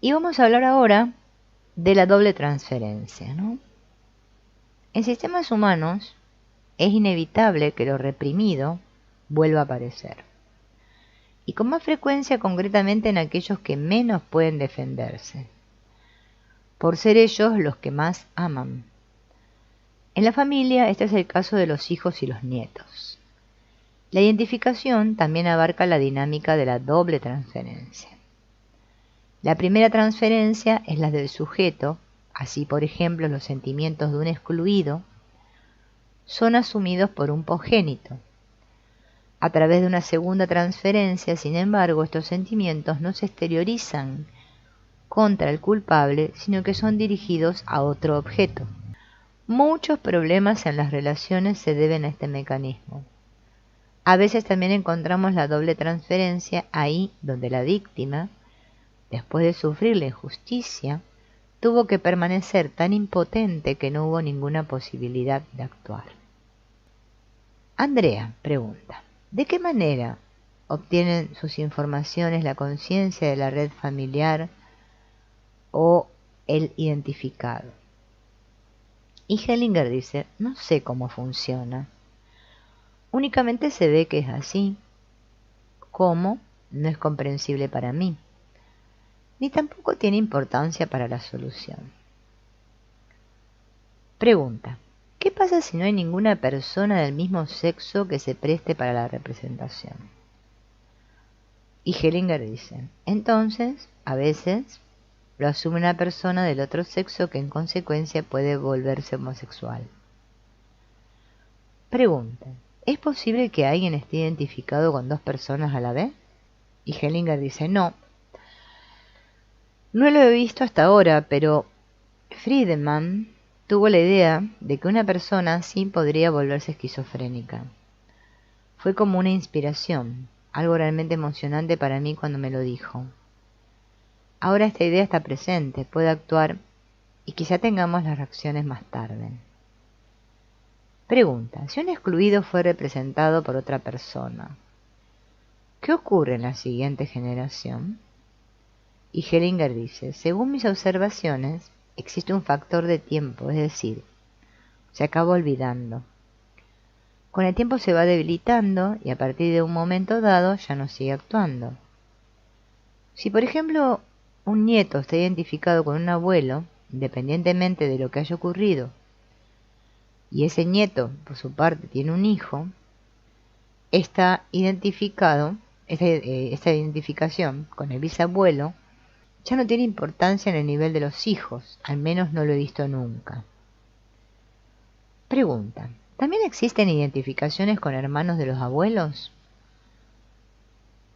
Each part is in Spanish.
Y vamos a hablar ahora de la doble transferencia, ¿no? En sistemas humanos es inevitable que lo reprimido vuelva a aparecer. Y con más frecuencia concretamente en aquellos que menos pueden defenderse, por ser ellos los que más aman. En la familia este es el caso de los hijos y los nietos. La identificación también abarca la dinámica de la doble transferencia. La primera transferencia es la del sujeto, así por ejemplo los sentimientos de un excluido son asumidos por un progénito. A través de una segunda transferencia, sin embargo, estos sentimientos no se exteriorizan contra el culpable, sino que son dirigidos a otro objeto. Muchos problemas en las relaciones se deben a este mecanismo. A veces también encontramos la doble transferencia ahí donde la víctima, después de sufrir la injusticia, tuvo que permanecer tan impotente que no hubo ninguna posibilidad de actuar. Andrea pregunta, ¿de qué manera obtienen sus informaciones la conciencia de la red familiar o el identificado? Y Hellinger dice, no sé cómo funciona. Únicamente se ve que es así. ¿Cómo? No es comprensible para mí. Ni tampoco tiene importancia para la solución. Pregunta, ¿qué pasa si no hay ninguna persona del mismo sexo que se preste para la representación? Y Hellinger dice, entonces, a veces, lo asume una persona del otro sexo que en consecuencia puede volverse homosexual. Pregunta, ¿es posible que alguien esté identificado con dos personas a la vez? Y Hellinger dice, no. No lo he visto hasta ahora, pero Friedemann tuvo la idea de que una persona sí podría volverse esquizofrénica. Fue como una inspiración, algo realmente emocionante para mí cuando me lo dijo. Ahora esta idea está presente, puede actuar y quizá tengamos las reacciones más tarde. Pregunta, si un excluido fue representado por otra persona, ¿qué ocurre en la siguiente generación? Y Hellinger dice, según mis observaciones, existe un factor de tiempo, es decir, se acaba olvidando. Con el tiempo se va debilitando y a partir de un momento dado ya no sigue actuando. Si por ejemplo un nieto está identificado con un abuelo, independientemente de lo que haya ocurrido, y ese nieto por su parte tiene un hijo, esta identificación con el bisabuelo ya no tiene importancia en el nivel de los hijos, al menos no lo he visto nunca. Pregunta, ¿también existen identificaciones con hermanos de los abuelos?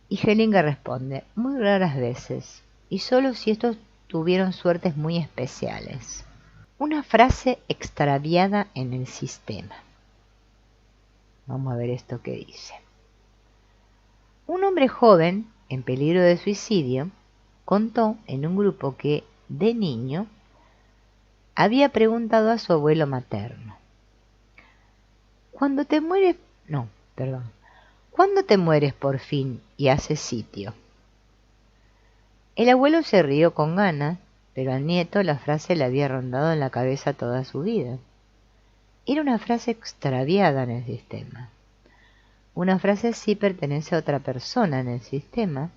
Y Hellinger responde, muy raras veces, y solo si estos tuvieron suertes muy especiales. Una frase extraviada en el sistema. Vamos a ver esto que dice. Un hombre joven, en peligro de suicidio, contó en un grupo que, de niño, había preguntado a su abuelo materno, ¿cuándo te mueres por fin y haces sitio? El abuelo se rió con ganas, pero al nieto la frase le había rondado en la cabeza toda su vida. Era una frase extraviada en el sistema. Una frase así pertenece a otra persona en el sistema,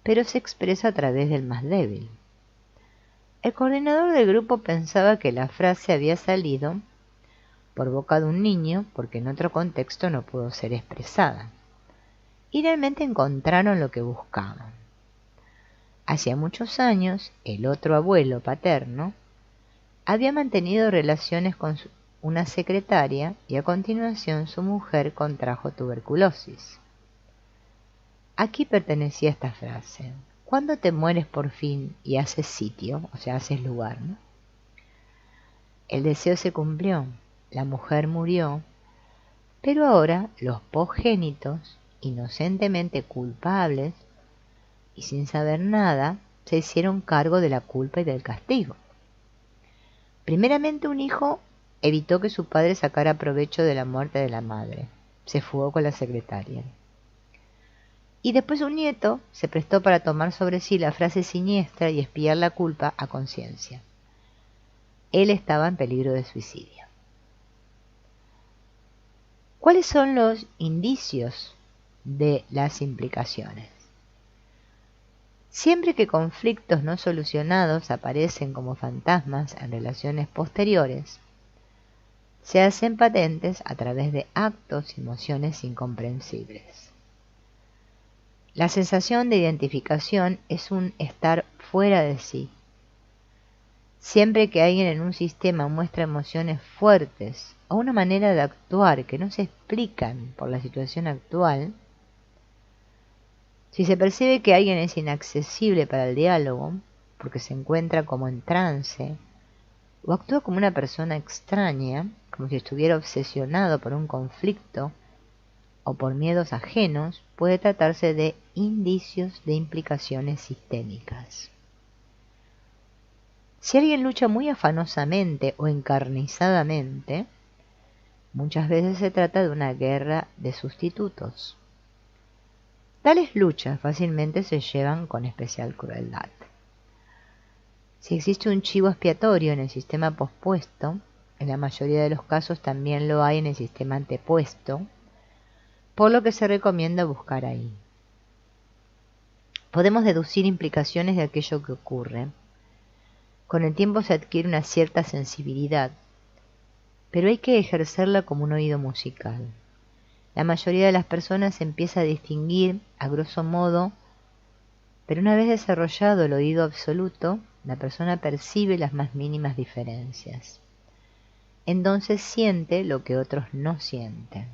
pero se expresa a través del más débil. El coordinador del grupo pensaba que la frase había salido por boca de un niño porque en otro contexto no pudo ser expresada. Y realmente encontraron lo que buscaban. Hacía muchos años, el otro abuelo paterno había mantenido relaciones con una secretaria y a continuación su mujer contrajo tuberculosis. Aquí pertenecía esta frase, ¿cuándo te mueres por fin y haces sitio? O sea, haces lugar, ¿no? El deseo se cumplió, la mujer murió, pero ahora los progénitos, inocentemente culpables y sin saber nada, se hicieron cargo de la culpa y del castigo. Primeramente un hijo evitó que su padre sacara provecho de la muerte de la madre. Se fugó con la secretaria. Y después un nieto se prestó para tomar sobre sí la frase siniestra y expiar la culpa a conciencia. Él estaba en peligro de suicidio. ¿Cuáles son los indicios de las implicaciones? Siempre que conflictos no solucionados aparecen como fantasmas en relaciones posteriores, se hacen patentes a través de actos y emociones incomprensibles. La sensación de identificación es un estar fuera de sí. Siempre que alguien en un sistema muestra emociones fuertes o una manera de actuar que no se explican por la situación actual, si se percibe que alguien es inaccesible para el diálogo, porque se encuentra como en trance, o actúa como una persona extraña, como si estuviera obsesionado por un conflicto o por miedos ajenos, puede tratarse de indicios de implicaciones sistémicas. Si alguien lucha muy afanosamente o encarnizadamente, muchas veces se trata de una guerra de sustitutos. Tales luchas fácilmente se llevan con especial crueldad. Si existe un chivo expiatorio en el sistema pospuesto, en la mayoría de los casos también lo hay en el sistema antepuesto, por lo que se recomienda buscar ahí. Podemos deducir implicaciones de aquello que ocurre. Con el tiempo se adquiere una cierta sensibilidad, pero hay que ejercerla como un oído musical. La mayoría de las personas empieza a distinguir, a grosso modo, pero una vez desarrollado el oído absoluto, la persona percibe las más mínimas diferencias. Entonces siente lo que otros no sienten.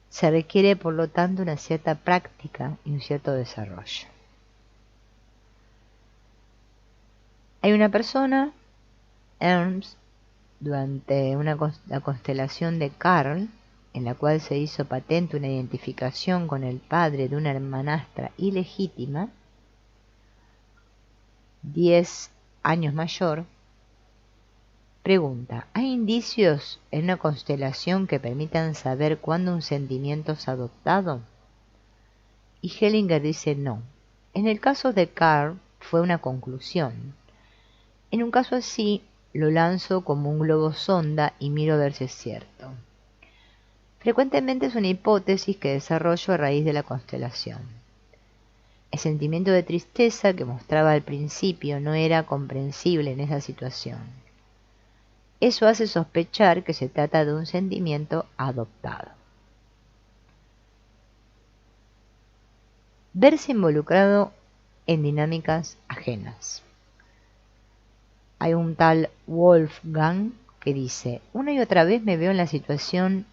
Se requiere, por lo tanto, una cierta práctica y un cierto desarrollo. Hay una persona, Ernst, durante la constelación de Carl, en la cual se hizo patente una identificación con el padre de una hermanastra ilegítima, 10 años mayor, pregunta: ¿hay indicios en una constelación que permitan saber cuándo un sentimiento es adoptado? Y Hellinger dice no. En el caso de Carl fue una conclusión. En un caso así, lo lanzo como un globo sonda y miro a ver si es cierto. Frecuentemente es una hipótesis que desarrollo a raíz de la constelación. El sentimiento de tristeza que mostraba al principio no era comprensible en esa situación. Eso hace sospechar que se trata de un sentimiento adoptado. Verse involucrado en dinámicas ajenas. Hay un tal Wolfgang que dice: una y otra vez me veo en la situación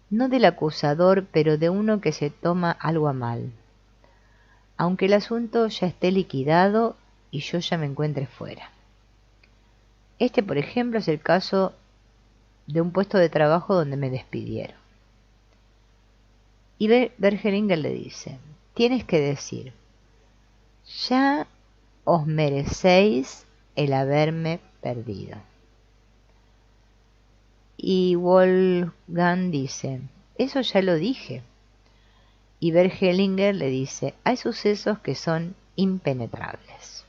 no del acusador, pero de uno que se toma algo a mal, aunque el asunto ya esté liquidado y yo ya me encuentre fuera. Este, por ejemplo, es el caso de un puesto de trabajo donde me despidieron. Y Bergelinger le dice: tienes que decir, ya os merecéis el haberme perdido. Y Wolfgang dice: eso ya lo dije. Y Bergelinger le dice: hay sucesos que son impenetrables.